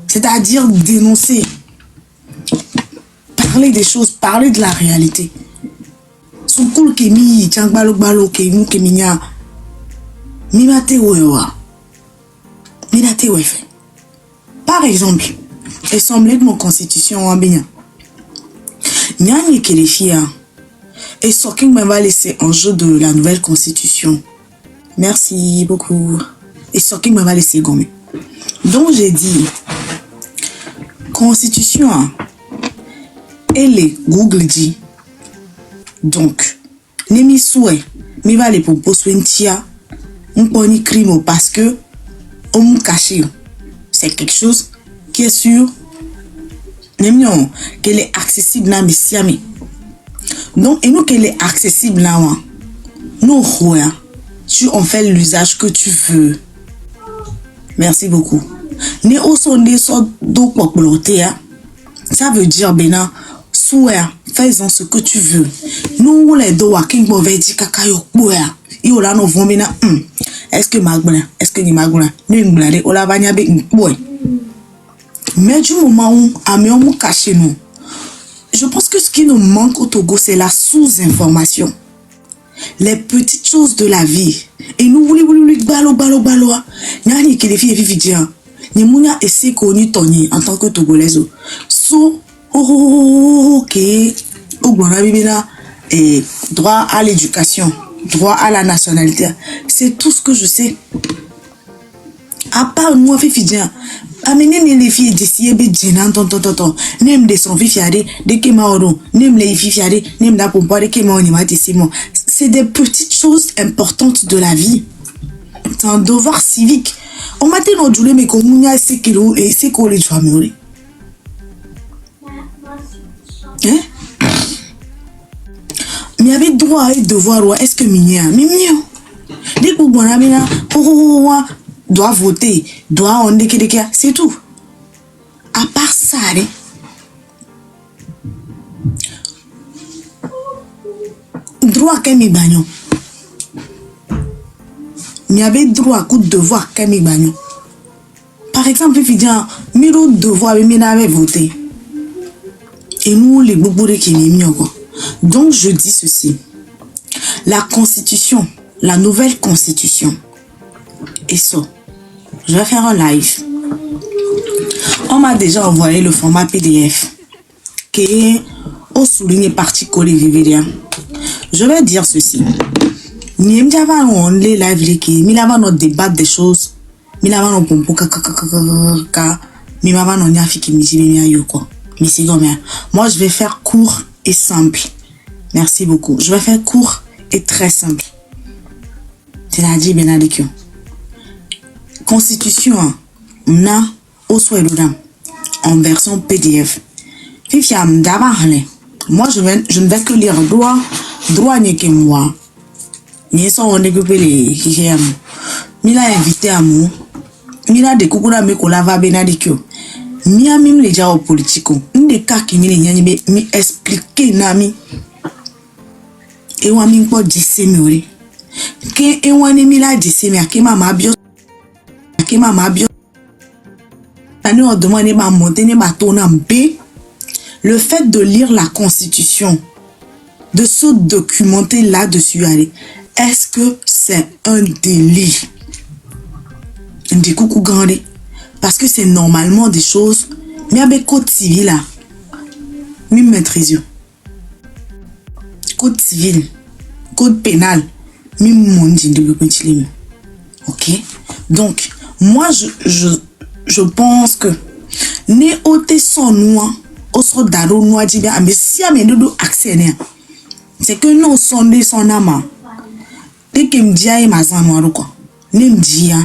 C'est-à-dire dénoncer, parler des choses, parler de la réalité. Son cool kemi, tchang balo kemi keminya, mimate wewa, minate wefe. Par exemple, l'Assemblée de mon constitution en Bénin. Nyani Kelefia et Soking va laisser en jeu de la nouvelle constitution. Merci beaucoup. Et Soking va laisser gommer. Donc j'ai dit, constitution, et les Google dit, donc, Nemi souhait, mais va les propos sointia, on peut ni crime parce que, on m'a caché. C'est quelque chose qui est sûr, qu'elle est accessible dans mes. Donc, et nous qu'elle est accessible là, nous, tu en fais l'usage que tu veux. Merci beaucoup. Ne osons sortes d'eau pour bloquer. Ça veut dire, Bénin, souhait, fais-en ce que tu veux. Nous, les deux, qui m'ont dit kakayo, il y a nos vomina. Est-ce que Maguna, est-ce que ni Maguna, nous m'blade, on la vanya be boy. Mais du moment où on caché nous, je pense que ce qui nous manque au Togo, c'est la sous-information. Les petites choses de la vie. Et nous voulons balo. N'y que les filles vivent ni mounia essaie qu'on y toni en tant que Togolais. So, ok, et droit à l'éducation, droit à la nationalité. C'est tout ce que je sais. À part moi, fifidien. Amenez les filles d'ici et bédinan, nem de son fifiade, de Kemaoro, nem les fifiade, nem la pompa de Kemaonima décimo. C'est des petites choses importantes de la vie. C'est un devoir civique. On m'a dit non, je mais comme on a ces kilos et c'est qu'on les doit mourir. Hein? Mais avec droit et devoir, est-ce que mignon? Dès que vous avez doit voter, doit en déquer, c'est tout. À part ça, droit qu'à mes bagnons. Il y avait droit à coup de devoir qu'à mes bagnons. Par exemple, il dit, miro devoir, mais n'avait voté. Et nous, les boubouris qui m'ont mis encore. Donc, je dis ceci. La constitution, la nouvelle constitution, et ça, je vais faire un live. On m'a déjà envoyé le format PDF qui est au souligné parti collé Viviria. Je vais dire ceci. Nous avons les lives qui nous avons débat des choses. Nous avons pompo kaka. Nous avons yafi qui me quoi. Moi je vais faire court et simple. Merci beaucoup. Je vais faire court et très simple. C'est-à-dire Benadikyo. Constitution na osweludam en version PDF. Fifiam d'abord. Moi je ne vais que lire droit n'est que moi. Ni sont on découper les hiam. Mila invité à moi. Mila de kukura me kolava Benadikyo. Mia mim les gens politico. Une des cas qui mi expliquer nami. Et on m'a pas dit c'est mieux. Que et on est là dit c'est mieux. Que maman bio. Que maman bio. On demande ma monter ma tournant B. Le fait de lire la Constitution, de se documenter là-dessus, est-ce que c'est un délit? Des coucou grandi. Parce que c'est normalement des choses, mais avec code civil là, mi maîtrise. Code civil, code pénal, mi monde de ok? Donc, moi je pense que ne ôter son noir, au sort d'aro noir dit bien, mais si à mes deux accès, c'est que nous sondés son âme. Dès que me dit à ma zan noir quoi, ne me dit à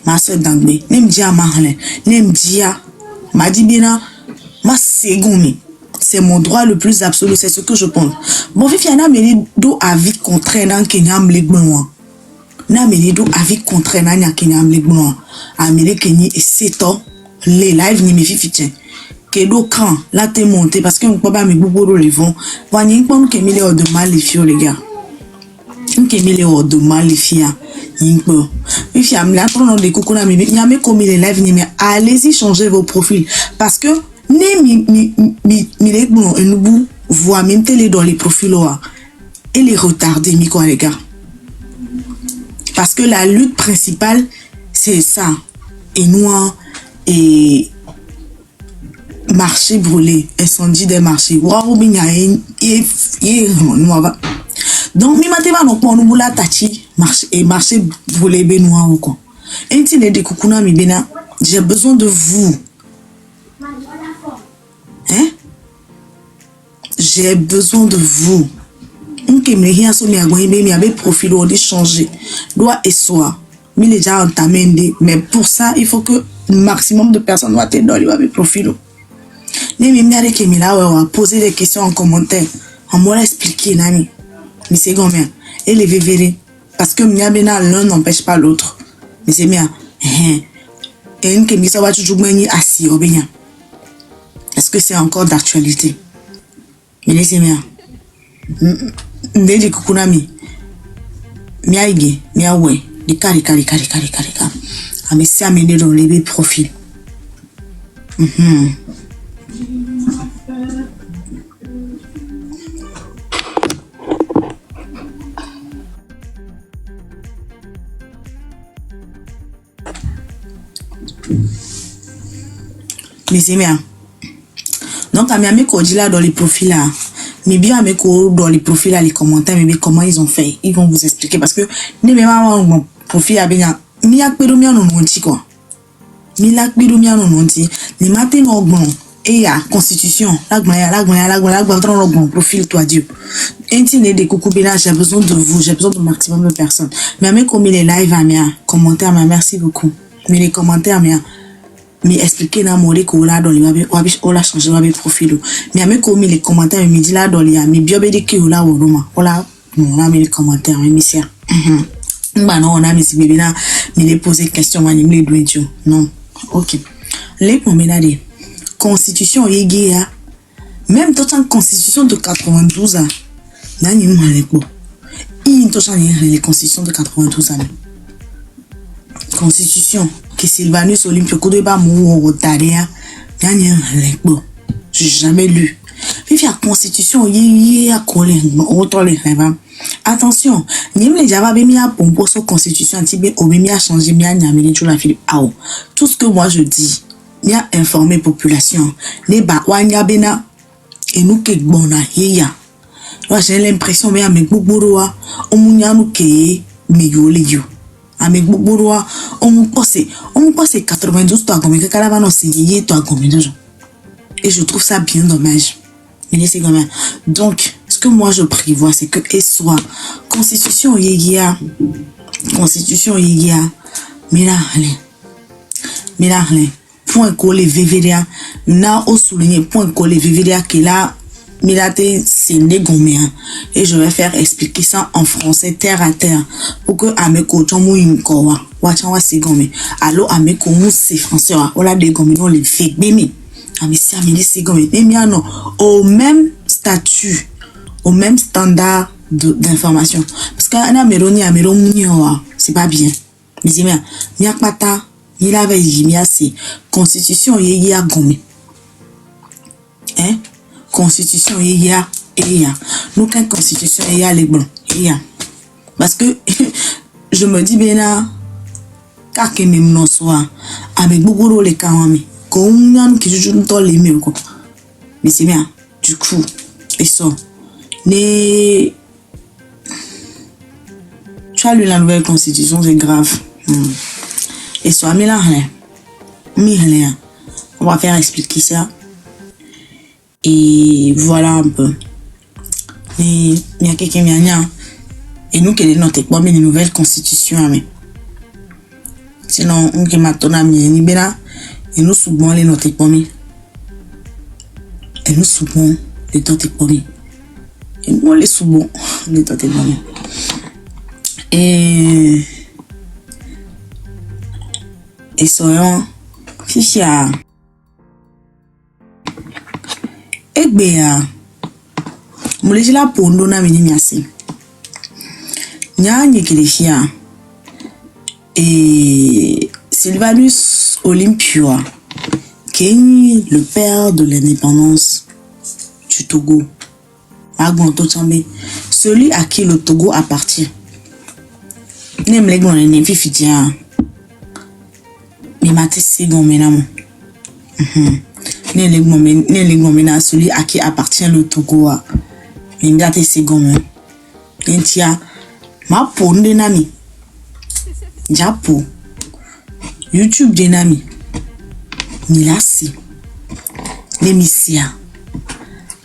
ma soeur d'anglais, ne me dit à ma hale, ne me dit à ma dit bien, ma seconde. C'est mon droit le plus absolu, c'est ce que je pense. Bon, il y en a mais do avis contraire dans Kenyam les blancs. Na mais do avis contraire dans Kenyam les blancs. Amérique Kenya et 7 ans les lives ni me fifichen. Que do quand là t'es monté parce que on peut pas me bouboro les vont. Voyez pas nous que millions de mal les filles les gars. Nke mi le odo malifia. Impo. Fifia me la prendre des coucou na mi me comme les live ni mais allez-y changer vos profils parce que ne mi les bon nous voit même télé dans les profils là et les retarder mi quoi les gars. Parce que la lutte principale c'est ça et noir et marché brûlé, incendie des marchés. Waouh, donc, mi matema no kwa nubula tachi marché brûlé benoît ou quoi. Intine de kukuna mi bena, j'ai besoin de vous. Hein? J'ai besoin de vous. Ok, mais rien sur mi agoué, mais mi avait profil ou de changer. Doit et soit. Mi les déjà entamé, mais pour ça, il faut que le maximum de personnes doivent être dans le profil. Ne mi m'are que mi là ouais poser des questions en commentaire. On m'a expliqué nami. Mais c'est comme bien. Et les vévérés parce que mi abena l'un n'empêche pas l'autre. Mais c'est bien. Et une que mi ça va toujours gagner assis au bien. Est-ce que c'est encore d'actualité? Mais laissez bien. Ndeli kukunami. Mi aige, mi awe. De kari. A me si amener dans les profils. Mais c'est bien. Donc, à mes dit là dans les profils là, mais bien avec dans les profils là, les commentaires, mais comment ils ont fait, ils vont vous expliquer parce que ne même pas mon profil à bien, mi a pédo mi non ti quoi, mi la pédo mi non ti, les matins non bon et ya constitution, la bon profil toi Dieu. Intine de coucou bien, j'ai besoin de vous, j'ai besoin de maximum de personnes. Mais avec comme les live à mien, commentaires, merci beaucoup. Mais les commentaires mien. Mais expliquer na mori ko la dans les ola changer ma profil mais avec comme les commentaires me dit là dans les mais bio bedi ki ola woroma ola on a mis les commentaires mais sia bah non on a mis si bébé là mais les poser question ma ni doit non OK les promenades constitution yégia même toute une constitution de 92 ans na ni maleko il touche les constitutions de 92 ans constitution que Sylvanus Olympio Kodo ba mou rotaria gagné lekbo j'ai jamais lu puis la constitution yé a collé autant les rêves attention ni me java be mi a pompo so constitution tibé obemi a changé mi a nyameli tout la Philippe ao tout ce que moi je dis mi a informer population ne ba wanya bena et nous que bon na ya moi j'ai l'impression mais avec gbogboa omunya nu ke mi yo le yo avec gbogboa on me passe 92 toi comme que caravane c'est yé toi comme et je trouve ça bien dommage mais c'est quand même donc ce que moi je prévois c'est que et soit constitution yégia mais là point collé VVDA na au souligner point collé VVDA qui là Milate c'est négomé et je vais faire expliquer ça en français terre à terre pour que ameko tomo imkowa wachanwa c'est gomé allo ameko mu c'est français wala de gomé non les fake bemi amisi amili c'est gomé emiano au même statut au même standard d'information parce que ana meroni amero muniowa c'est pas bien mais miakpata il avait mi assez constitution yé ya gomé hein constitution il y a nous qu'une constitution il y a les blancs il y a parce que je me dis bien là car que même non soit avec beaucoup de les camami comme on qui joue dans les mêmes quoi mais c'est bien du coup et ça les tu as lu la nouvelle constitution c'est grave et ça mais là on va faire expliquer ça. Et voilà un peu. Et il y a quelqu'un et nous qui est notre pas une nouvelle constitution mais sinon on qui maintenant mi ni bena et nous souvent les notre pas et nous souvent les notre pas et nous les souvent les notre pas et soyons fichia Egbea mulejila pondo na mini miasi Nyanye Kilifia et Sylvanus Olympio, qui est le père de l'indépendance du Togo. Celui à qui le Togo appartient. Nem les grands ne fifitia. Mais maté c'est gon menamo. Ne les grands mena celui à qui appartient le Togo. Mais maté c'est gon men. Entia ma ponde nami. Japo. YouTube denami. Milasi. Lemisia.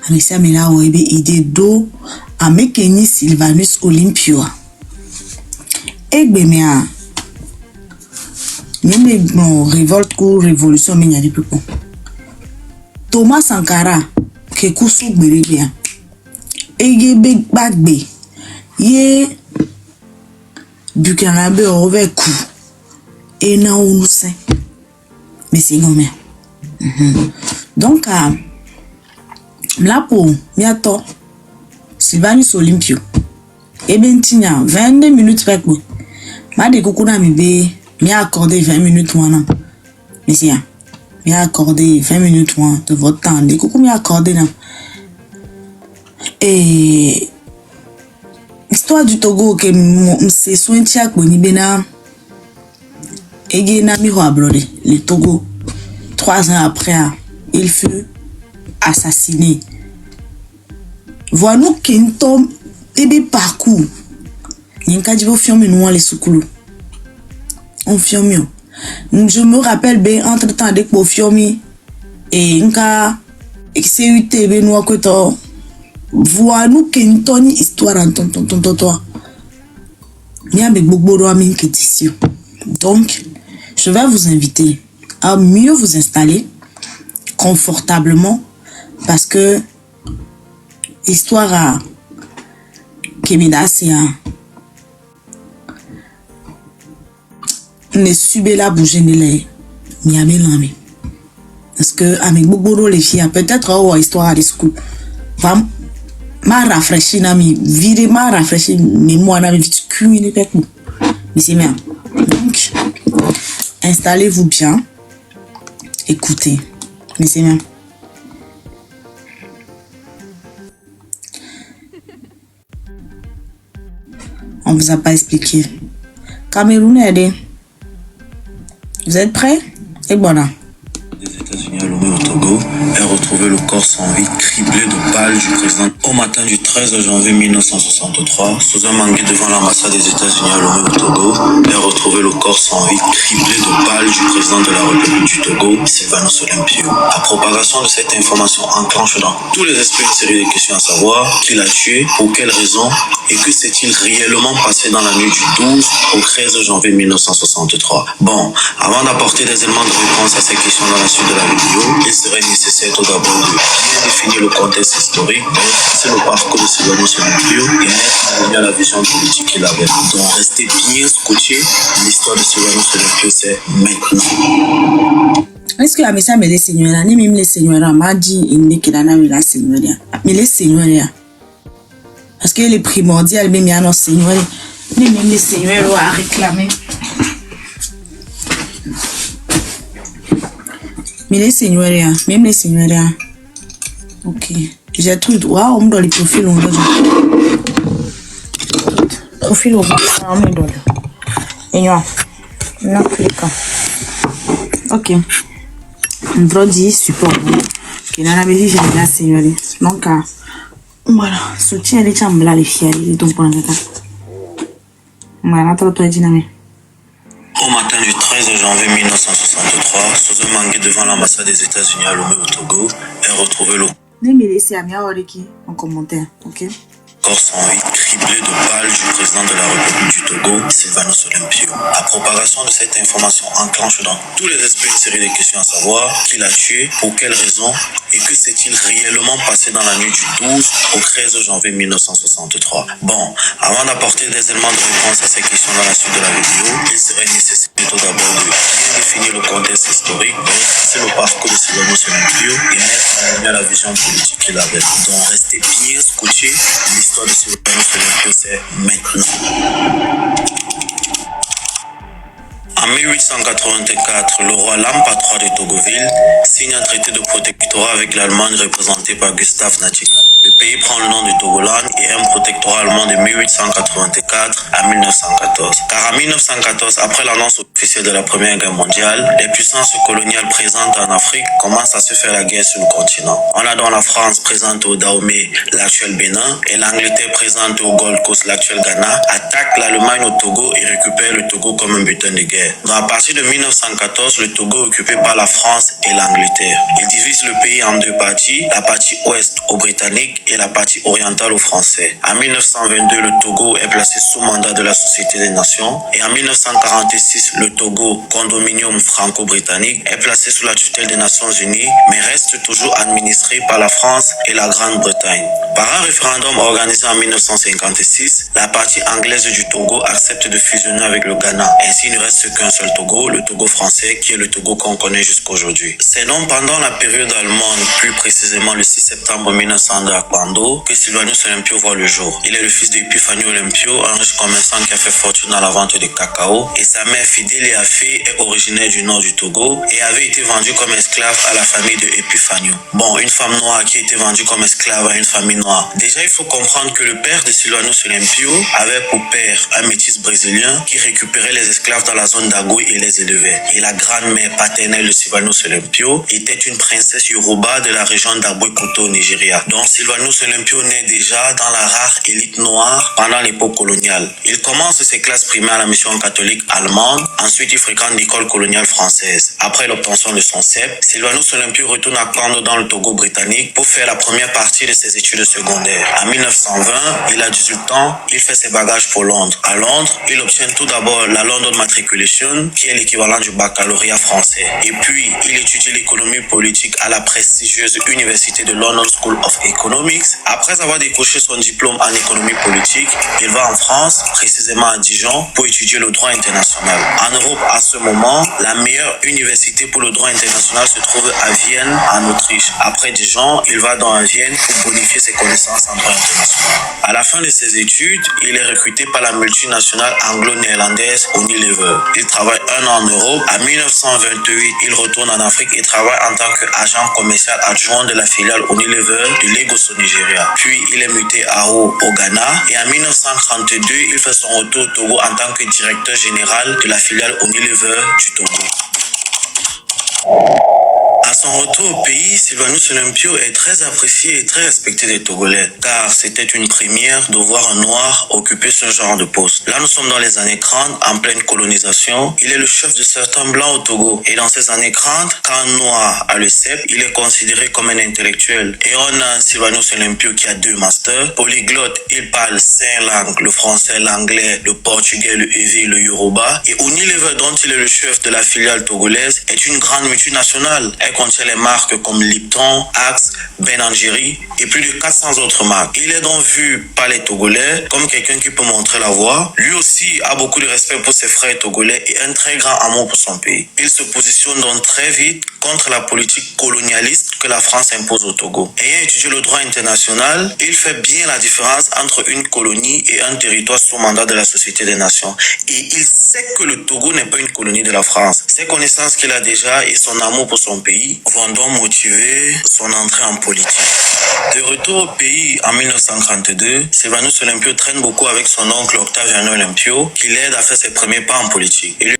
Amisia mela webe ide do amekeni Sylvanus Olympio. Egbe mea. Nyeme bon révolte ou révolution me nyari pepo. Thomas Sankara ke kusu gberebea. Ege big bagbe. Ye Bukanabe over coup. Et na ou c'est. Mais c'est gomme. Donc là pour miato Sylvanus Olympio. Et ben tina 22 minutes avec moi. Ma de kokuna mi be mi accordé 20 minutes moi non. Mais c'est mi accordé 20 minutes moi de votre temps. De koku mi accordé non. Et histoire du Togo que c'est soin tiak boni bena ege na mi ho abrode le Togo 3 ans après il fut assassiné. Voilà qu'un ebe parcours Ninka divo fiomi nous les soukulu. On fiomi. Je me rappelle bien entre temps de ko fiomi et nka XUT be nous akoto. Voilà qu'un ton histoire en ton toi. Mia be gbogbo amin kétisio. Donc je vais vous inviter à mieux vous installer confortablement parce que histoire à Kemida c'est ne subez la bouger ni les miami lami parce que avec beaucoup les filles peut-être oh histoire à school va ma rafraîchir nami virer ma rafraîchir mémoire nami vite cuire avec vous mais c'est bien donc installez-vous bien écoutez mais c'est bien. On vous a pas expliqué. Cameroun aidé. Vous êtes prêts? Et voilà. Des États-Unis à Lomé au Togo est retrouvé le corps sans vie criblé de balles du président au matin du 13 janvier 1963 sous un mangué devant l'ambassade des États-Unis à Lomé au Togo est retrouvé le corps sans vie criblé de balles du président de la République du Togo, Sylvanus Olympio. La propagation de cette information enclenche dans tous les esprits une série de questions à savoir qui l'a tué, pour quelles raisons et que s'est-il réellement passé dans la nuit du 12 au 13 janvier 1963. Bon, avant d'apporter des éléments de réponse à ces questions dans la suite de la vidéo, il serait nécessaire tout d'abord de bien définir le contexte historique, c'est le parcours de Sylvanus Olympio et mettre bien la vision politique qu'il avait. Donc restez bien scotché, l'histoire de Sylvanus Olympio c'est maintenant. Est-ce que la message me les seigneurs ni même les seigneurs m'a dit il n'est que la la seigneur mais les seigneurs parce que les primordial même il y a nos seigneurs ni même les seigneurs à réclamer mais les seigneurs même les seigneurs ok j'ai tout waouh on doit les profils on doit profil on doit et non non ok un brody support qui n'a jamais vu la seigneur donc voilà soutien les chambres les filles donc pour l'instant voilà toi dynamique. Au matin du 13 janvier 1963, sous un mangué devant l'ambassade des États-Unis à Lomé au Togo, est retrouvé le ne me laissez à mieux en commentaire, ok? corps sans vie criblé de balles du président de la République du Togo, Sylvanus Olympio. La propagation de cette information enclenche dans tous les esprits une série de questions à savoir qui l'a tué, pour quelles raisons et que s'est-il réellement passé dans la nuit du 12 au 13 janvier 1963. Bon, avant d'apporter des éléments de réponse à ces questions dans la suite de la vidéo, il serait nécessaire tout d'abord de bien définir le contexte historique, c'est le parcours de Sylvanus Olympio et mettre en lumière la vision politique qu'il avait. Donc restez bien scotchés, l'histoire de Sylvanus Olympio c'est maintenant. En 1884, le roi Lampa III de Togoville signe un traité de protectorat avec l'Allemagne représentée par Gustave Nachtigal. Le pays prend le nom de Togoland et un protectorat allemand de 1884 à 1914. Car en 1914, après l'annonce officielle de la Première Guerre mondiale, les puissances coloniales présentes en Afrique commencent à se faire la guerre sur le continent. On a donc la France présente au Dahomey, l'actuel Bénin, et l'Angleterre présente au Gold Coast, l'actuel Ghana, attaque l'Allemagne au Togo et récupère le Togo comme un butin de guerre. Donc à partir de 1914, le Togo est occupé par la France et l'Angleterre. Ils divisent le pays en deux parties, la partie ouest aux Britanniques et la partie orientale aux Français. En 1922, le Togo est placé sous mandat de la Société des Nations et en 1946, le Togo, condominium franco-britannique, est placé sous la tutelle des Nations Unies mais reste toujours administré par la France et la Grande-Bretagne. Par un référendum organisé en 1956, la partie anglaise du Togo accepte de fusionner avec le Ghana. Ainsi, il ne reste qu'un seul Togo, le Togo français, qui est le Togo qu'on connaît jusqu'à aujourd'hui. C'est donc pendant la période allemande, plus précisément le 6 septembre 1902 à Kwando, que Sylvanus Olympio voit le jour. Il est le fils d'Epifanio Olympio, un riche commerçant qui a fait fortune à la vente de cacao, et sa mère Fidèle Afé est originaire du nord du Togo et avait été vendue comme esclave à la famille de Epifanio. Bon, une femme noire qui a été vendue comme esclave à une famille noire. Déjà, il faut comprendre que le père de Sylvanus Olympio avait pour père un métis brésilien qui récupérait les esclaves dans la zone d'Agoy et les élevait. Et la grand-mère paternelle de Sylvanus Olympio était une princesse Yoruba de la région d'Aboy-Koto au Nigeria. Donc Sylvanus Olympio naît déjà dans la rare élite noire pendant l'époque coloniale. Il commence ses classes primaires à la mission catholique allemande, ensuite il fréquente l'école coloniale française. Après l'obtention de son CEP, Sylvanus Olympio retourne à Kwando dans le Togo britannique pour faire la première partie de ses études secondaires. En 1920, il a 18 ans, il fait ses bagages pour Londres. À Londres, il obtient tout d'abord la London Matriculation, qui est l'équivalent du baccalauréat français. Et puis, il étudie l'économie politique à la prestigieuse Université de London School of Economics. Après avoir décroché son diplôme en économie politique, il va en France, précisément à Dijon, pour étudier le droit international. En Europe, à ce moment, la meilleure université pour le droit international se trouve à Vienne, en Autriche. Après Dijon, il va donc à Vienne pour bonifier ses connaissances en droit international. À la fin de ses études, il est recruté par la multinationale anglo-néerlandaise Unilever. Il travaille un an en Europe. En 1928, il retourne en Afrique et travaille en tant qu'agent commercial adjoint de la filiale Unilever de Lagos au Nigeria. Puis, il est muté à Haut au Ghana et en 1932, il fait son retour au Togo en tant que directeur général de la filiale Unilever du Togo. À son retour au pays, Sylvanus Olympio est très apprécié et très respecté des Togolais, car c'était une première de voir un noir occuper ce genre de poste. Là, nous sommes dans les années 30, en pleine colonisation. Il est le chef de certains blancs au Togo. Et dans ces années 30, quand un noir a le CEP, il est considéré comme un intellectuel. Et on a un Sylvanus Olympio qui a 2 masters. Polyglotte, il parle 5 langues, le français, l'anglais, le portugais, le ewe, le yoruba. Et Unilever, dont il est le chef de la filiale togolaise, est une grande multinationale. Elle contient les marques comme Lipton, Axe, Ben & Jerry et plus de 400 autres marques. Il est donc vu par les Togolais comme quelqu'un qui peut montrer la voie. Lui aussi a beaucoup de respect pour ses frères togolais et un très grand amour pour son pays. Il se positionne donc très vite contre la politique colonialiste que la France impose au Togo. Ayant étudié le droit international, il fait bien la différence entre une colonie et un territoire sous mandat de la Société des Nations. Et il sait que le Togo n'est pas une colonie de la France. Ses connaissances qu'il a déjà et son amour pour son pays vont donc motiver son entrée en politique. De retour au pays en 1932, Sylvanus Olympio traîne beaucoup avec son oncle Octaviano Olympio, qui l'aide à faire ses premiers pas en politique. Et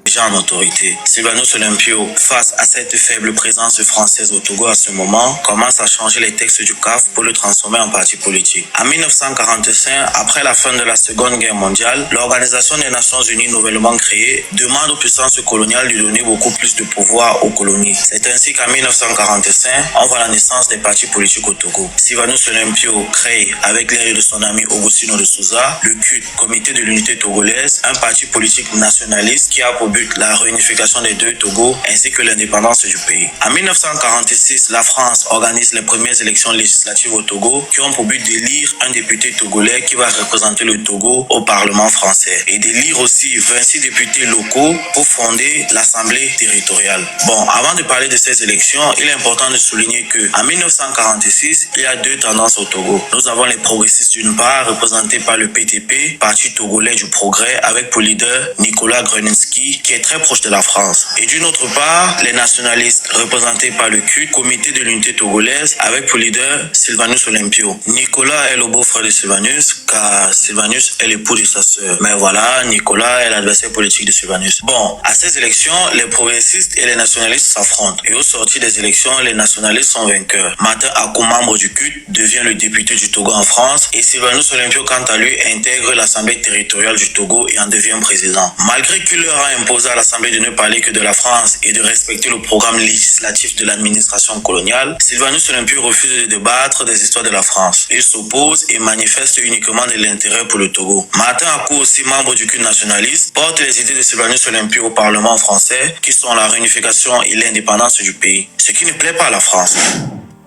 déjà en autorité. Sylvanus Olympio, face à cette faible présence française au Togo à ce moment, commence à changer les textes du CAF pour le transformer en parti politique. En 1945, après la fin de la Seconde Guerre mondiale, l'Organisation des Nations Unies nouvellement créée demande aux puissances coloniales de donner beaucoup plus de pouvoir aux colonies. C'est ainsi qu'en 1945, on voit la naissance des partis politiques au Togo. Sylvanus Olympio crée, avec l'aide de son ami Augustino de Souza, le CUT, Comité de l'Unité Togolaise, un parti politique nationaliste qui a pour but suite la réunification des deux Togo ainsi que l'indépendance du pays. En 1946, la France organise les premières élections législatives au Togo qui ont pour but d'élire un député togolais qui va représenter le Togo au Parlement français et d'élire aussi 26 députés locaux pour fonder l'Assemblée territoriale. Bon, avant de parler de ces élections, il est important de souligner que en 1946, il y a deux tendances au Togo. Nous avons les progressistes d'une part, représentés par le PTP, Parti togolais du progrès, avec pour leader Nicolas Grunitzky, qui est très proche de la France. Et d'une autre part, les nationalistes, représentés par le CUT, Comité de l'unité togolaise, avec pour leader Sylvanus Olympio. Nicolas est le beau-frère de Sylvanus, car Sylvanus est l'époux de sa sœur. Mais voilà, Nicolas est l'adversaire politique de Sylvanus. Bon, à ces élections, les progressistes et les nationalistes s'affrontent. Et au sortir des élections, les nationalistes sont vainqueurs. Martin Akou, membre du CUT, devient le député du Togo en France et Sylvanus Olympio, quant à lui, intègre l'Assemblée territoriale du Togo et en devient président. Malgré qu'il leur a imposé à l'Assemblée de ne parler que de la France et de respecter le programme législatif de l'administration coloniale, Sylvanus Olympio refuse de débattre des histoires de la France. Il s'oppose et manifeste uniquement de l'intérêt pour le Togo. Martin Akou, aussi membre du CUT nationaliste, porte les idées de Sylvanus Olympio au Parlement français qui sont la réunification et l'indépendance du pays, ce qui ne plaît pas à la France.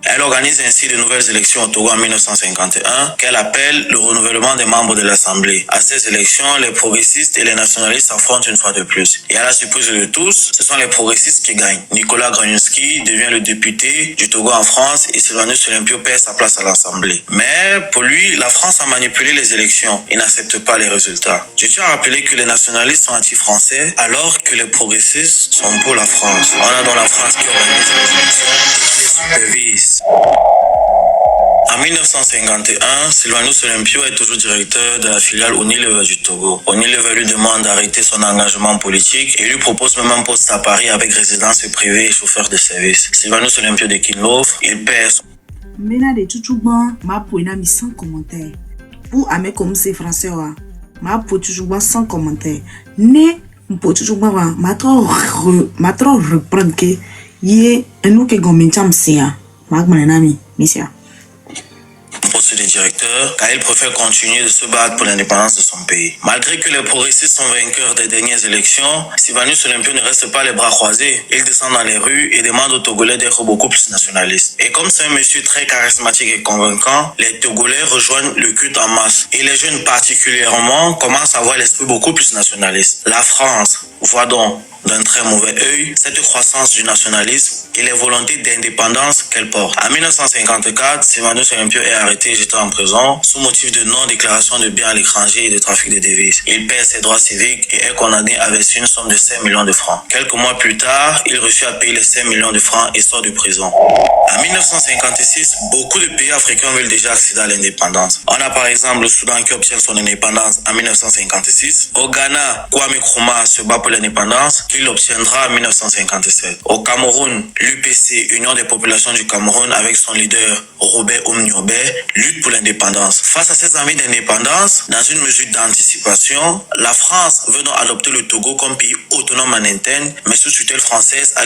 Elle organise ainsi de nouvelles élections au Togo en 1951 qu'elle appelle le renouvellement des membres de l'Assemblée. À ces élections, les progressistes et les nationalistes s'affrontent une fois de plus. Et à la surprise de tous, ce sont les progressistes qui gagnent. Nicolas Grunitzky devient le député du Togo en France et Sylvanus Olympio perd sa place à l'Assemblée. Mais pour lui, la France a manipulé les élections et n'accepte pas les résultats. Je tiens à rappeler que les nationalistes sont anti-français alors que les progressistes sont pour la France. On a dans la France qui organise les élections et qui les supervise. En 1951, Sylvanus Olympio est toujours directeur de la filiale Unilever du Togo. Unilever lui demande d'arrêter son engagement politique et lui propose même un poste à Paris avec résidence privée et chauffeur de service. Sylvanus Olympio décline l'offre, il perd son... Mena de Chuchuban, ma poina mis sans commentaire. Pour ame comme c'est français, ma po Chuchuban sans commentaire. Ne, po Chuchuban, ma trop reprendre que yé, nous que gomincham sea. Poste de directeur, car il préfère continuer de se battre pour l'indépendance de son pays. Malgré que les progressistes sont vainqueurs des dernières élections, Sylvanus Olympio ne reste pas les bras croisés. Il descend dans les rues et demande aux Togolais d'être beaucoup plus nationalistes. Et comme c'est un monsieur très charismatique et convaincant, les Togolais rejoignent le culte en masse. Et les jeunes particulièrement commencent à avoir l'esprit beaucoup plus nationaliste. La France voit donc d'un très mauvais œil cette croissance du nationalisme et les volontés d'indépendance qu'elle porte. En 1954, Sylvanus Olympio est arrêté et jeté en prison sous motif de non-déclaration de biens à l'étranger et de trafic de devises. Il perd ses droits civiques et est condamné à verser une somme de 5 millions de francs. Quelques mois plus tard, il reçut à payer les 5 millions de francs et sort de prison. En 1956, beaucoup de pays africains veulent déjà accéder à l'indépendance. On a par exemple le Soudan qui obtient son indépendance en 1956. Au Ghana, Kwame Nkrumah se bat pour l'indépendance, qu'il obtiendra en 1957. Au Cameroun, l'UPC, Union des populations du Cameroun, avec son leader Robert Oumniobé, lutte pour l'indépendance. Face à ces envies d'indépendance, dans une mesure d'anticipation, la France veut donc adopter le Togo comme pays autonome en interne, mais sous tutelle française à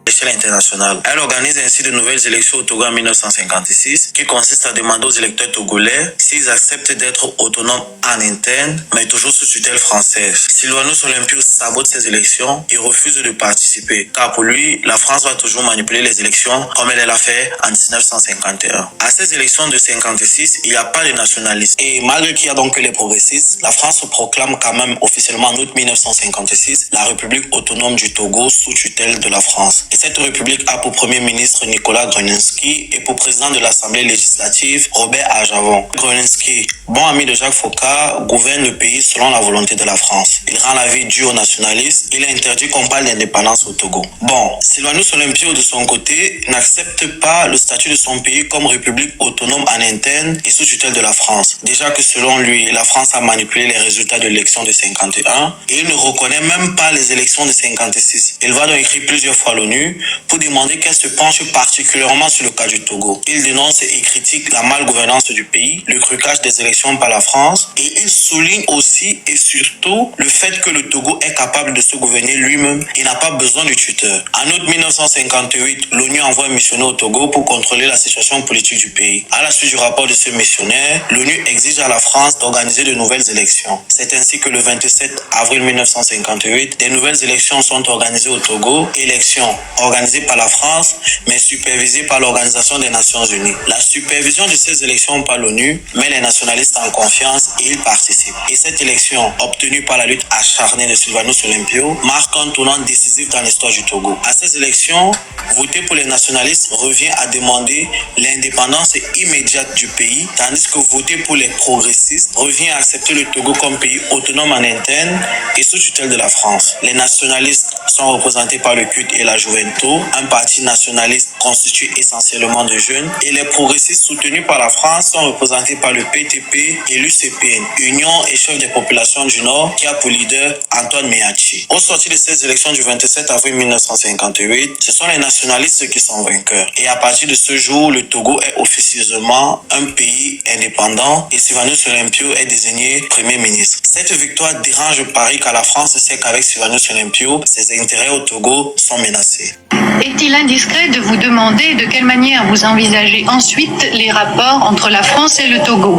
l'échelle internationale. Elle organise ainsi de nouvelles élections au Togo en 1956 qui consistent à demander aux électeurs togolais s'ils acceptent d'être autonomes en interne mais toujours sous tutelle française. Sylvanus Olympio sabote ces élections et refuse de participer car pour lui, la France va toujours manipuler les élections comme elle l'a fait en 1951. À ces élections de 56, il n'y a pas de nationalistes et malgré qu'il y a donc que les progressistes, la France se proclame quand même officiellement en août 1956 la République autonome du Togo sous tutelle de la France. Et cette république a pour premier ministre Nicolas Grunitzky et pour président de l'Assemblée législative Robert Ajavon. Grunitzky, bon ami de Jacques Foccart, gouverne le pays selon la volonté de la France. Il rend la vie dure aux nationalistes. Il interdit qu'on parle d'indépendance au Togo. Bon, Sylvanus Olympio de son côté n'accepte pas le statut de son pays comme république autonome en interne et sous tutelle de la France. Déjà que selon lui, la France a manipulé les résultats de l'élection de 51 et il ne reconnaît même pas les élections de 56. Il va donc écrire plusieurs fois à l'ONU l'ONU pour demander qu'elle se penche particulièrement sur le cas du Togo. Il dénonce et critique la malgouvernance du pays, le trucage des élections par la France, et il souligne aussi et surtout le fait que le Togo est capable de se gouverner lui-même et n'a pas besoin de tuteur. En août 1958, l'ONU envoie un missionnaire au Togo pour contrôler la situation politique du pays. À la suite du rapport de ce missionnaire, l'ONU exige à la France d'organiser de nouvelles élections. C'est ainsi que le 27 avril 1958, des nouvelles élections sont organisées au Togo, élections organisées par la France, mais supervisées par l'Organisation des Nations Unies. La supervision de ces élections par l'ONU met les nationalistes en confiance et ils participent. Et cette élection, obtenue par la lutte acharnée de Sylvanus Olympio, marque un tournant décisif dans l'histoire du Togo. À ces élections, voter pour les nationalistes revient à demander l'indépendance immédiate du pays, tandis que voter pour les progressistes revient à accepter le Togo comme pays autonome en interne et sous tutelle de la France. Les nationalistes sont représentés par le CUT et la Juventus, un parti nationaliste constitué essentiellement de jeunes, et les progressistes soutenus par la France sont représentés par le PTP et l'UCPN, Union et chef des populations du Nord, qui a pour leader Antoine Meachi. Au sortir de ces élections du 27 avril 1958, ce sont les nationalistes qui sont vainqueurs. Et à partir de ce jour, le Togo est officieusement un pays indépendant et Sylvanus Olympio est désigné Premier ministre. Cette victoire dérange Paris car la France sait qu'avec Sylvanus Olympio, ses intérêts au Togo sont menacés. Est-il indiscret de vous demander de quelle manière vous envisagez ensuite les rapports entre la France et le Togo?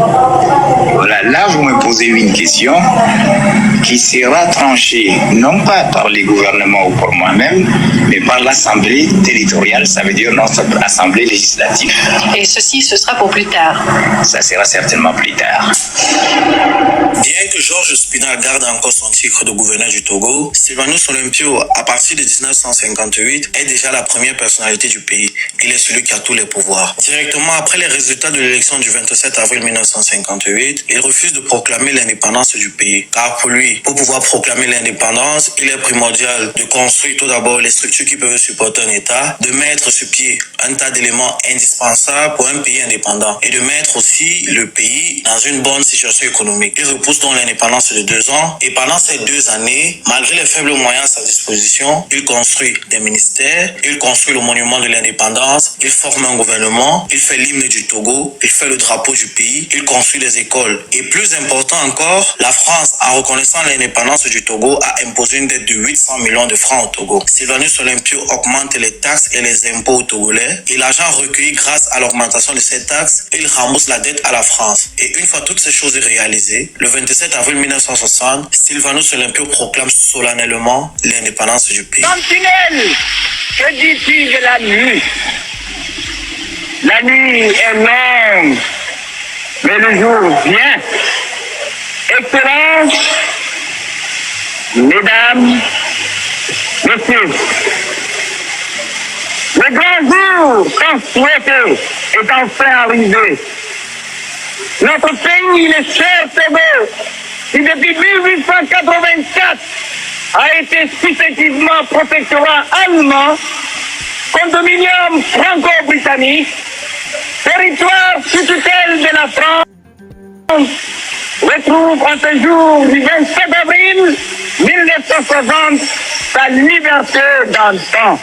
Voilà, là vous me posez une question qui sera tranchée non pas par les gouvernements ou par moi-même, mais par l'Assemblée territoriale, ça veut dire notre Assemblée législative. Et ceci, ce sera pour plus tard. Ça sera certainement plus tard. Bien que Georges Spinal garde encore son titre de gouverneur du Togo, Sylvanus Olympio, à partir de 1958, est déjà la première personnalité du pays. Il est celui qui a tous les pouvoirs. Directement après les résultats de l'élection du 27 avril 1958, il refuse de proclamer l'indépendance du pays. Car pour lui, pour pouvoir proclamer l'indépendance, il est primordial de construire tout d'abord les structures qui peuvent supporter un État, de mettre sur pied un tas d'éléments indispensables pour un pays indépendant et de mettre aussi le pays dans une bonne situation économique. Il repousse donc l'indépendance de 2 ans et pendant ces 2 années, malgré les faibles moyens à sa disposition, il construit des ministères, il construit le monument de l'indépendance, il forme un gouvernement, il fait l'hymne du Togo, il fait le drapeau du pays, il construit des écoles. Et plus important encore, la France, en reconnaissant l'indépendance du Togo, a imposé une dette de 800 millions de francs au Togo. Sylvanus Olympio augmente les taxes et les impôts aux Togolais et l'argent recueilli grâce à l'augmentation de ces taxes, il rembourse la dette à la France. Et une fois toutes ces choses réalisées, le 27 avril 1960, Sylvanus Olympio proclame solennellement l'indépendance du pays. Sentinelle, que dis-tu de la nuit? La nuit est longue, mais le jour vient. Excellences, mesdames, messieurs, le grand jour tant souhaité est enfin arrivé. Notre pays, le cher Togo, qui depuis 1884 a été successivement protectorat allemand, condominium franco-britannique, territoire sous tutelle de la France, retrouve en ce jour du 27 avril 1960 sa liberté d'antan.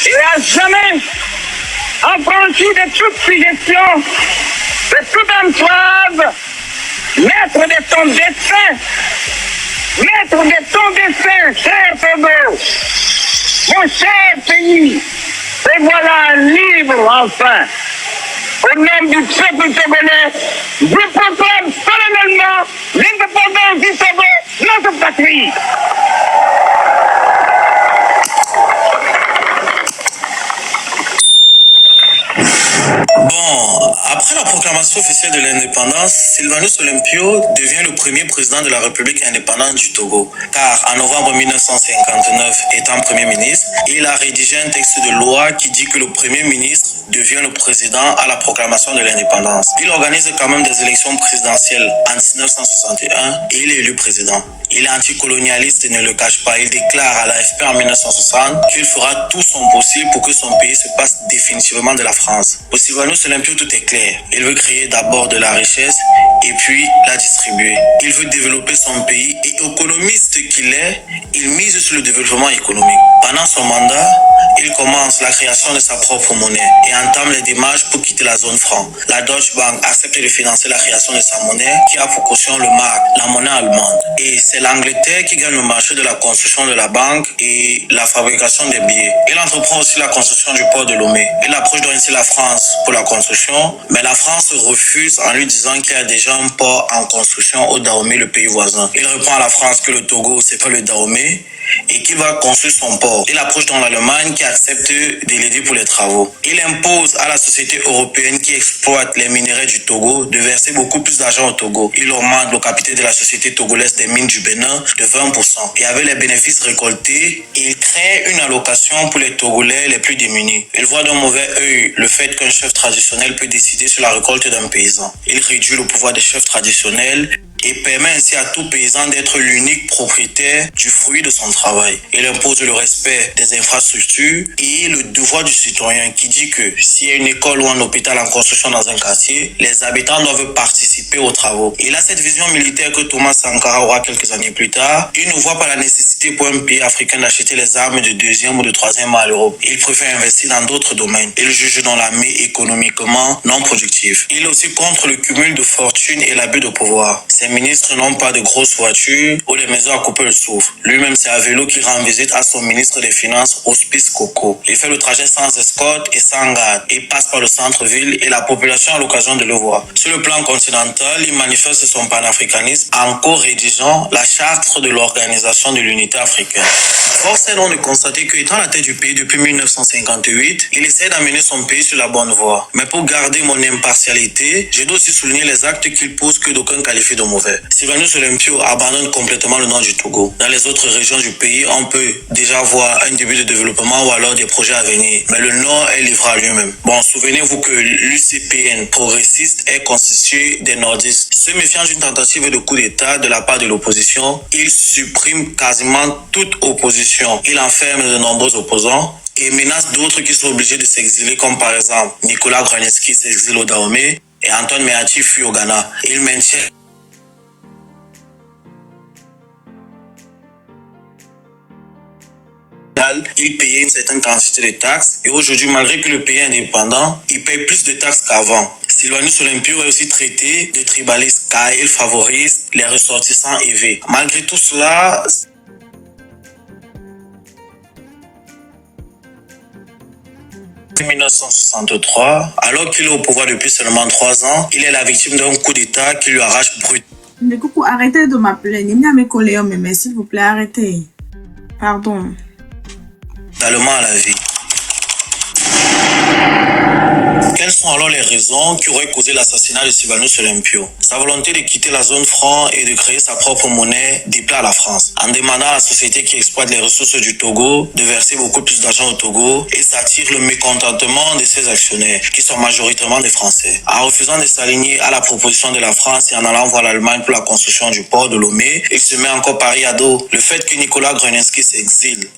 Et à jamais affranchi de toute suggestion, de toute entrave, maître de ton destin, cher Togo, mon cher pays, et voilà libre enfin. Au nom du peuple togolais, je proclame solennellement l'indépendance du Togo, notre patrie. Bon, après la proclamation officielle de l'indépendance, Sylvanus Olympio devient le premier président de la République indépendante du Togo. Car en novembre 1959, étant Premier ministre, il a rédigé un texte de loi qui dit que le Premier ministre devient le président à la proclamation de l'indépendance. Il organise quand même des élections présidentielles en 1961 et il est élu président. Il est anticolonialiste et ne le cache pas. Il déclare à l'AFP en 1960 qu'il fera tout son possible pour que son pays se passe définitivement de la France. Pour Sylvanus Olympio, tout est clair. Il veut créer d'abord de la richesse et puis la distribuer. Il veut développer son pays et économiste qu'il est, il mise sur le développement économique. Pendant son mandat, il commence la création de sa propre monnaie et entame les démarches pour quitter la zone franc. La Deutsche Bank accepte de financer la création de sa monnaie qui a pour caution le mark, la monnaie allemande. Et c'est l'Angleterre qui gagne le marché de la construction de la banque et la fabrication des billets. Il entreprend aussi la construction du port de Lomé. Il approche donc ici la France pour la construction, mais la France refuse en lui disant qu'il y a déjà un port en construction au Dahomey, le pays voisin. Il répond à la France que le Togo, c'est pas le Dahomey et qu'il va construire son port. Il approche donc l'Allemagne qui accepte de l'aider pour les travaux. Il impose à la société européenne qui exploite les minerais du Togo de verser beaucoup plus d'argent au Togo. Il augmente le capital de la société togolaise des mines du Bénin de 20%. Et avec les bénéfices récoltés, il crée une allocation pour les Togolais les plus démunis. Il voit d'un mauvais œil le fait qu'un chef traditionnel peut décider sur la récolte d'un paysan. Il réduit le pouvoir des chefs traditionnels et permet ainsi à tout paysan d'être l'unique propriétaire du fruit de son travail. Il impose le respect des infrastructures et le devoir du citoyen qui dit que s'il y a une école ou un hôpital en construction dans un quartier, les habitants doivent participer aux travaux. Il a cette vision militaire que Thomas Sankara aura quelques années plus tard. Il ne voit pas la nécessité pour un pays africain d'acheter les armes de deuxième ou de troisième main à l'Europe. Il préfère investir dans d'autres domaines. Il juge dans l'armée économiquement non productive. Il est aussi contre le cumul de fortune et l'abus de pouvoir. Ses ministres n'ont pas de grosses voitures ou des maisons à couper le souffle. Lui-même, c'est à vélo qui rend visite à son ministre des Finances, Hospice Coco. Il fait le trajet sans escorte et sans garde. Il passe par le centre-ville et la population a l'occasion de le voir. Sur le plan continental, il manifeste son panafricanisme en co-rédigeant la charte de l'Organisation de l'Unité africaine. Force est donc de constater qu'étant à la tête du pays depuis 1958, il essaie d'amener son pays sur la bonne voie. Mais pour garder mon impartialité, je dois aussi souligner les actes qu'il pose que d'aucuns qualifient de mauvais. Sylvanus Olympio abandonne complètement le nord du Togo. Dans les autres régions du pays, on peut déjà voir un début de développement ou alors des projets à venir. Mais le nord est livré à lui-même. Bon, souvenez-vous que l'UCPN progressiste est constitué des nordistes. Se méfiant d'une tentative de coup d'État de la part de l'opposition, il supprime quasiment toute opposition. Il enferme de nombreux opposants et menace d'autres qui sont obligés de s'exiler, comme par exemple Nicolas Grunitzky s'exile au Dahomey et Anton Meati fuit au Ghana. Il maintient il payait une certaine quantité de taxes et aujourd'hui, malgré que le pays est indépendant, il paye plus de taxes qu'avant. Sylvanus Olympio est aussi traité de tribaliste car il favorise les ressortissants aisés. Malgré tout cela, en 1963, alors qu'il est au pouvoir depuis seulement 3 ans, il est la victime d'un coup d'État qui lui arrache brutalement Mais coucou, arrêtez de m'appeler. Nina mes collègues, mais s'il vous plaît, arrêtez. Pardon. à la vie. Quelles sont alors les raisons qui auraient causé l'assassinat de Sylvanus Olympio? Sa volonté de quitter la zone franc et de créer sa propre monnaie déplaît à la France. En demandant à la société qui exploite les ressources du Togo de verser beaucoup plus d'argent au Togo, et s'attire le mécontentement de ses actionnaires, qui sont majoritairement des Français. En refusant de s'aligner à la proposition de la France et en allant voir l'Allemagne pour la construction du port de Lomé, il se met encore pari à dos. Le fait que Nicolas Grunitzky s'exile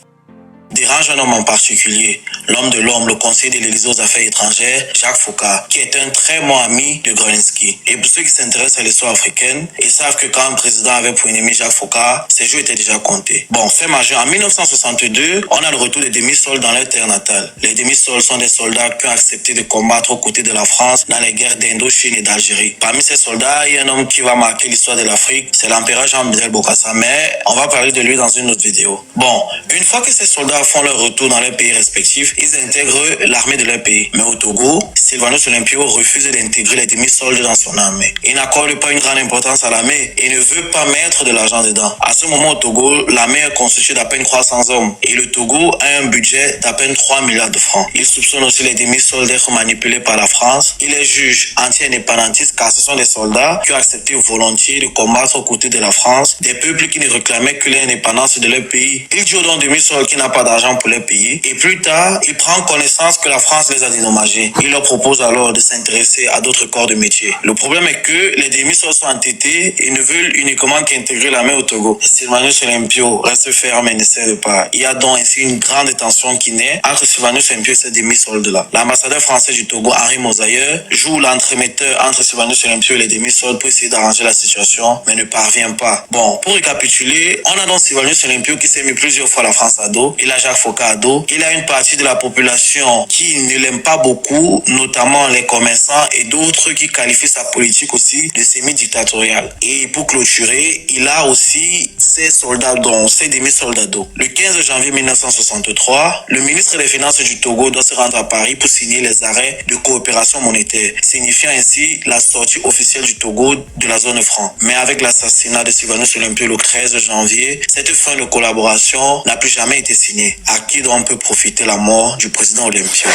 dérange un homme en particulier, l'homme de l'homme, le conseiller de l'Élysée aux affaires étrangères, Jacques Foucault, qui est un très bon ami de Grunitzky. Et pour ceux qui s'intéressent à l'histoire africaine, ils savent que quand un président avait pour ennemi Jacques Foucault, ses jours étaient déjà comptés. Bon, fait majeur, en 1962, on a le retour des demi-soldes dans leur terre natale. Les demi-soldes sont des soldats qui ont accepté de combattre aux côtés de la France dans les guerres d'Indochine et d'Algérie. Parmi ces soldats, il y a un homme qui va marquer l'histoire de l'Afrique, c'est l'empereur Jean-Bédel Bokassa, mais on va parler de lui dans une autre vidéo. Bon, une fois que ces soldats font leur retour dans leurs pays respectifs, ils intègrent l'armée de leur pays. Mais au Togo, Sylvanus Olympio refuse d'intégrer les demi-soldes dans son armée. Il n'accorde pas une grande importance à l'armée et ne veut pas mettre de l'argent dedans. À ce moment au Togo, l'armée est constituée d'à peine 300 hommes et le Togo a un budget d'à peine 3 milliards de francs. Il soupçonne aussi les demi-soldes d'être manipulés par la France. Il les juge anti-indépendantistes car ce sont des soldats qui ont accepté volontiers de combattre aux côtés de la France, des peuples qui ne réclamaient que l'indépendance de leur pays. Il dit aux demi-soldes qu'il n'a pas d'argent l'argent pour les payer. Et plus tard, il prend connaissance que la France les a dédommagés. Il leur propose alors de s'intéresser à d'autres corps de métier. Le problème est que les demi-sols sont entêtés et ne veulent uniquement qu'intégrer l'armée au Togo. Sylvanus Olympio reste ferme et ne cède pas. Il y a donc ainsi une grande tension qui naît entre Sylvanus Olympio et ces demi-soldes-là. L'ambassadeur français du Togo, Henri Mosailleur, joue l'entremetteur entre Sylvanus Olympio et les demi-soldes pour essayer d'arranger la situation, mais ne parvient pas. Bon, pour récapituler, on a donc Sylvanus Olympio qui s'est mis plusieurs fois la France à dos. Il a Jacques Faucon à dos. Il a une partie de la population qui ne l'aime pas beaucoup, notamment les commerçants et d'autres qui qualifient sa politique aussi de semi-dictatoriale. Et pour clôturer, il a aussi ses soldats, dont ses demi-soldats d'eau. Le 15 janvier 1963, le ministre des Finances du Togo doit se rendre à Paris pour signer les arrêts de coopération monétaire, signifiant ainsi la sortie officielle du Togo de la zone franc. Mais avec l'assassinat de Sylvanus Olympio le 13 janvier, cette fin de collaboration n'a plus jamais été signée. À qui donc peut profiter la mort du président Olympio?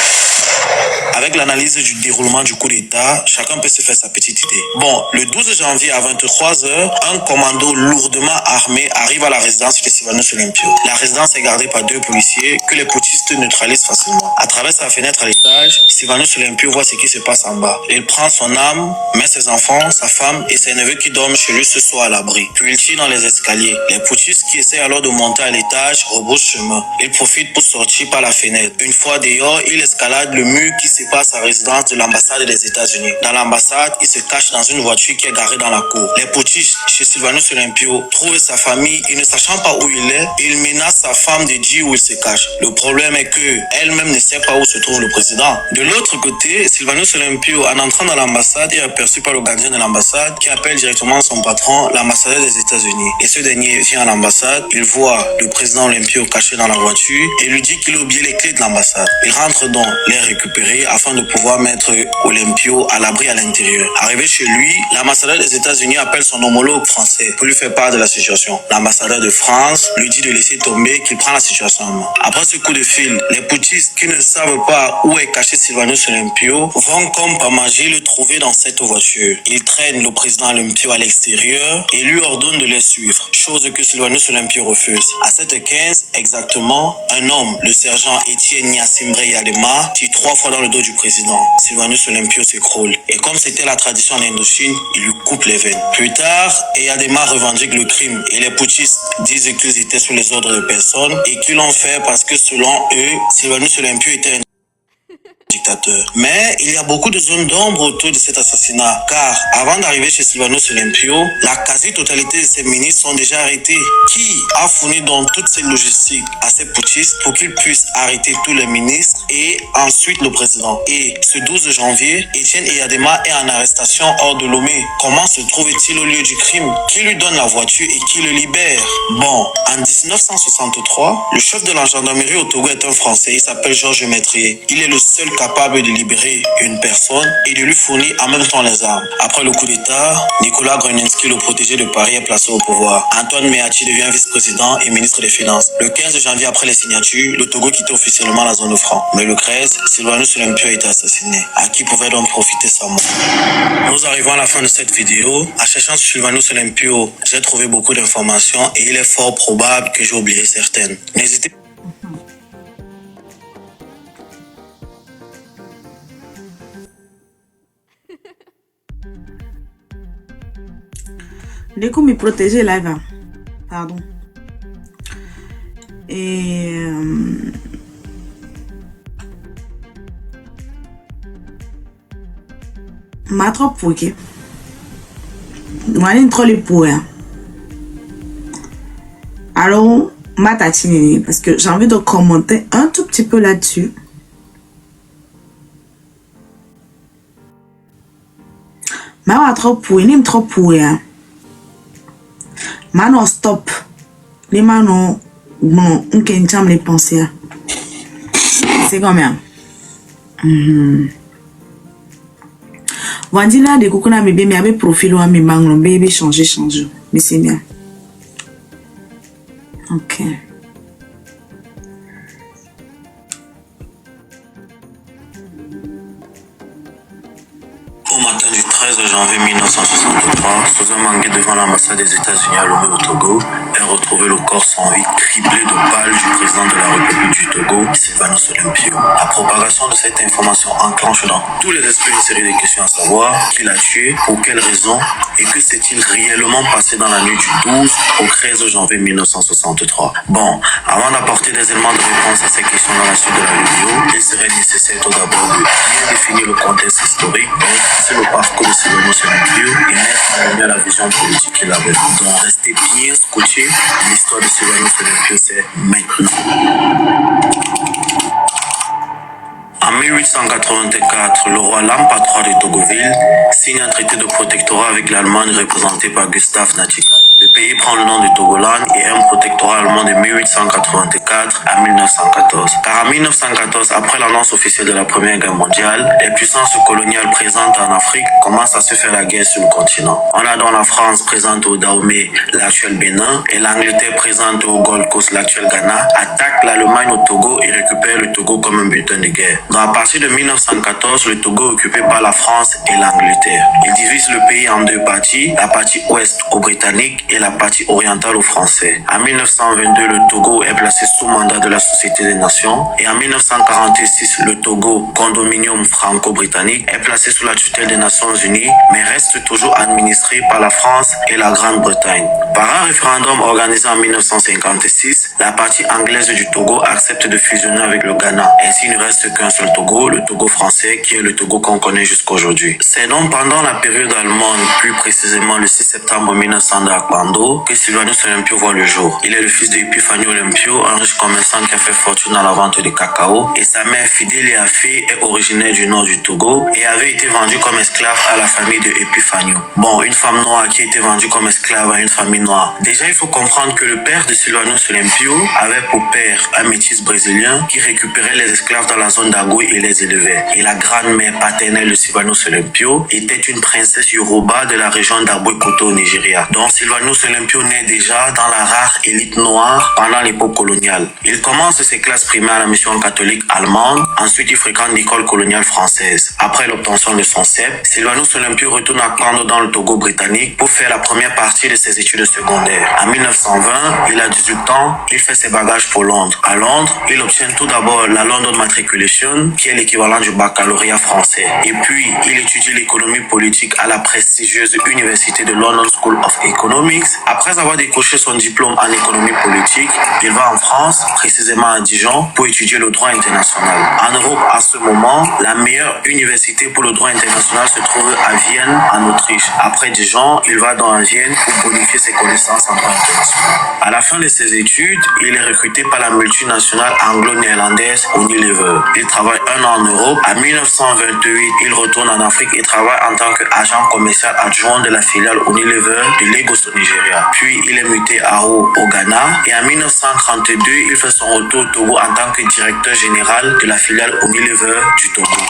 Avec l'analyse du déroulement du coup d'État, chacun peut se faire sa petite idée. Bon, le 12 janvier à 23h, un commando lourdement armé arrive à la résidence de Sylvanus Olympio. La résidence est gardée par 2 policiers que les putschistes neutralisent facilement. À travers sa fenêtre à l'étage, Sylvanus Olympio voit ce qui se passe en bas. Il prend son arme, met ses enfants, sa femme et ses neveux qui dorment chez lui ce soir à l'abri. Puis il tire dans les escaliers. Les putschistes qui essaient alors de monter à l'étage rebroussent chemin. Il profite pour sortir par la fenêtre. Une fois dehors, il escalade le mur qui sépare sa résidence de l'ambassade des États-Unis. Dans l'ambassade, il se cache dans une voiture qui est garée dans la cour. Les putschistes chez Sylvanus Olympio trouvent sa famille et ne sachant pas où il est, il menace sa femme de dire où il se cache. Le problème est que elle-même ne sait pas où se trouve le président. De l'autre côté, Sylvanus Olympio, en entrant dans l'ambassade, est aperçu par le gardien de l'ambassade qui appelle directement son patron, l'ambassadeur des États-Unis. Et ce dernier vient à l'ambassade, il voit le président Olympio caché dans la voiture et lui dit qu'il a oublié les clés de l'ambassade. Il rentre donc les récupérer afin de pouvoir mettre Olympio à l'abri à l'intérieur. Arrivé chez lui, l'ambassadeur des États-Unis appelle son homologue français pour lui faire part de la situation. L'ambassadeur de France lui dit de laisser tomber, qu'il prend la situation en main. Après ce coup de fil, les putschistes qui ne savent pas où est caché Sylvanus Olympio vont comme par magie le trouver dans cette voiture. Ils traînent le président Olympio à l'extérieur et lui ordonnent de les suivre, chose que Sylvanus Olympio refuse. À 7h15 exactement, un homme, le sergent Étienne Nyassimbre Yadema, tire 3 fois dans le dos du président. Sylvanus Olympio s'écroule. Et comme c'était la tradition en Indochine, il lui coupe les veines. Plus tard, Yadema revendique le crime et les putschistes disent qu'ils étaient sous les ordres de personne et qu'ils l'ont fait parce que selon eux, Sylvanus Olympio était un dictateur. Mais il y a beaucoup de zones d'ombre autour de cet assassinat, car avant d'arriver chez Sylvanus Olympio, la quasi-totalité de ses ministres sont déjà arrêtés. Qui a fourni donc toute cette logistique à ces putschistes pour qu'ils puissent arrêter tous les ministres et ensuite le président? Et ce 12 janvier, Étienne Eyadema est en arrestation hors de Lomé. Comment se trouve-t-il au lieu du crime? Qui lui donne la voiture et qui le libère? Bon, en 1963, le chef de la gendarmerie au Togo est un Français, il s'appelle Georges Métrier. Il est le seul capable de libérer une personne et de lui fournir en même temps les armes. Après le coup d'État, Nicolas Gruninsky, le protégé de Paris, est placé au pouvoir. Antoine Meachi devient vice-président et ministre des Finances. Le 15 janvier, après les signatures, le Togo quitte officiellement la zone franc. Mais le 13, Sylvanus Olympio a été assassiné. À qui pouvait donc profiter sa mort? Nous arrivons à la fin de cette vidéo. En cherchant sur Sylvanus Olympio, j'ai trouvé beaucoup d'informations et il est fort probable que j'ai oublié certaines. N'hésitez pas. L'écho me protéger live. Pardon. Et ma trop pour qui? Moi, une trop les pour. Alors, ma tatine parce que j'ai envie de commenter un tout petit peu là-dessus. Ma trop pour, il trop pour. Mano stop. Les manos, bon, on peut les penser. C'est combien? Voici là, des coucou na bébé, mais avec profil ou à mes bangles, bébé changer. Mais c'est bien. Ok. Au matin du 13 janvier 1963, sous un manguet devant l'ambassade des États-Unis à Lomé au Togo, est retrouvé le corps sans vie criblé de balles du président de la République du Togo, Sylvanus Olympio. La propagation de cette information enclenche dans tous les esprits une série de questions à savoir qui l'a tué, pour quelles raisons et que s'est-il réellement passé dans la nuit du 12 au 13 janvier 1963. Bon, avant d'apporter des éléments de réponse à ces questions dans la suite de la vidéo, il serait nécessaire tout d'abord de bien définir le contexte historique, c'est le parcours de Sylvanus Olympio et mettre en lumière la vision politique qu'il avait. Donc restez bien scotchés, l'histoire de Sylvanus Olympio c'est maintenant. En 1884, le roi Lampa III de Togoville signe un traité de protectorat avec l'Allemagne représentée par Gustav Nachtigal. Le pays prend le nom de Togoland et un protectorat allemand de 1884 à 1914. Car en 1914, après l'annonce officielle de la Première Guerre mondiale, les puissances coloniales présentes en Afrique commencent à se faire la guerre sur le continent. On a donc la France présente au Dahomey, l'actuel Bénin, et l'Angleterre présente au Gold Coast, l'actuel Ghana, attaque l'Allemagne au Togo et récupère le Togo comme un butin de guerre. Donc à partir de 1914, le Togo est occupé par la France et l'Angleterre. Ils divisent le pays en deux parties, la partie ouest aux Britanniques et la partie orientale aux Français. En 1922, le Togo est placé sous mandat de la Société des Nations et en 1946, le Togo, condominium franco-britannique, est placé sous la tutelle des Nations Unies mais reste toujours administré par la France et la Grande-Bretagne. Par un référendum organisé en 1956, la partie anglaise du Togo accepte de fusionner avec le Ghana. Ainsi, il ne reste qu'un seul Togo, le Togo français, qui est le Togo qu'on connaît jusqu'à aujourd'hui. C'est donc pendant la période allemande, plus précisément le 6 septembre 1900 à Akbando, que Sylvanus Olympio voit le jour. Il est le fils d'Epifanio Olympio, un riche commerçant qui a fait fortune dans la vente de cacao, et sa mère Fidélia Afé est originaire du nord du Togo et avait été vendue comme esclave à la famille de Epifanio. Bon, une femme noire qui a été vendue comme esclave à une famille noire. Déjà, il faut comprendre que le père de Sylvanus Olympio avait pour père un métis brésilien qui récupérait les esclaves dans la zone d'Agoué et les élevait. Et la grand-mère paternelle de Sylvanus Olympio était une princesse Yoruba de la région d'Aboué-Koto au Nigeria. Donc Sylvanus Olympio naît déjà dans la rare élite noire pendant l'époque coloniale. Il commence ses classes primaires à la mission catholique allemande, ensuite il fréquente l'école coloniale française. Après l'obtention de son CEP, Sylvanus Olympio retourne à Kando dans le Togo britannique pour faire la première partie de ses études secondaires. En 1920, il a 18 ans, il fait ses bagages pour Londres. À Londres, il obtient tout d'abord la London Matriculation, qui est l'équivalent du baccalauréat français. Et puis, il étudie l'économie politique à la prestigieuse université de London School of Economics. Après avoir décroché son diplôme en économie politique, il va en France, précisément à Dijon, pour étudier le droit international. En Europe, à ce moment, la meilleure université pour le droit international se trouve à Vienne, en Autriche. Après Dijon, il va dans Vienne pour bonifier ses connaissances en droit international. À la fin de ses études, il est recruté par la multinationale anglo-néerlandaise Unilever. Il travaille un an en Europe. En 1928, il retourne en Afrique et travaille en tant qu'agent commercial adjoint de la filiale Unilever de Lagos au Nigeria. Puis il est muté à Haut au Ghana et en 1932, il fait son retour au Togo en tant que directeur général de la filiale Unilever du Togo.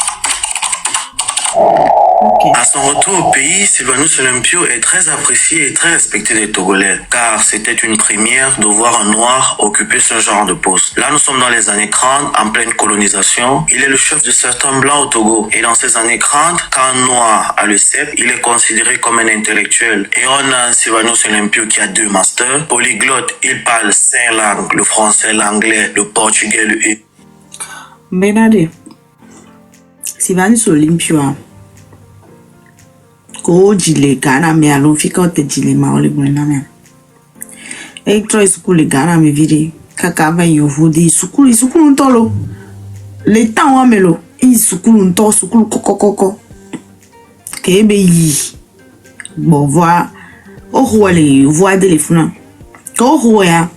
Okay. À son retour au pays, Sylvanus Olympio est très apprécié et très respecté des Togolais, car c'était une première de voir un noir occuper ce genre de poste. Là, nous sommes dans les années 30, en pleine colonisation. Il est le chef de certains blancs au Togo. Et dans ces années 30, quand un noir a le CEP, il est considéré comme un intellectuel. Et on a Sylvanus Olympio qui a 2 masters. Polyglotte, il parle 5 langues, le français, l'anglais, le portugais, le... Benade, Sylvanus Olympio ko jile Ghana me alon fika te jile ma ole gwena me e tro school Ghana me vire kaka va yovo di school ntolo le temps wa melo i school nto school kokokoko ke be yi bo voa o ho le voa de le funa ko ho ya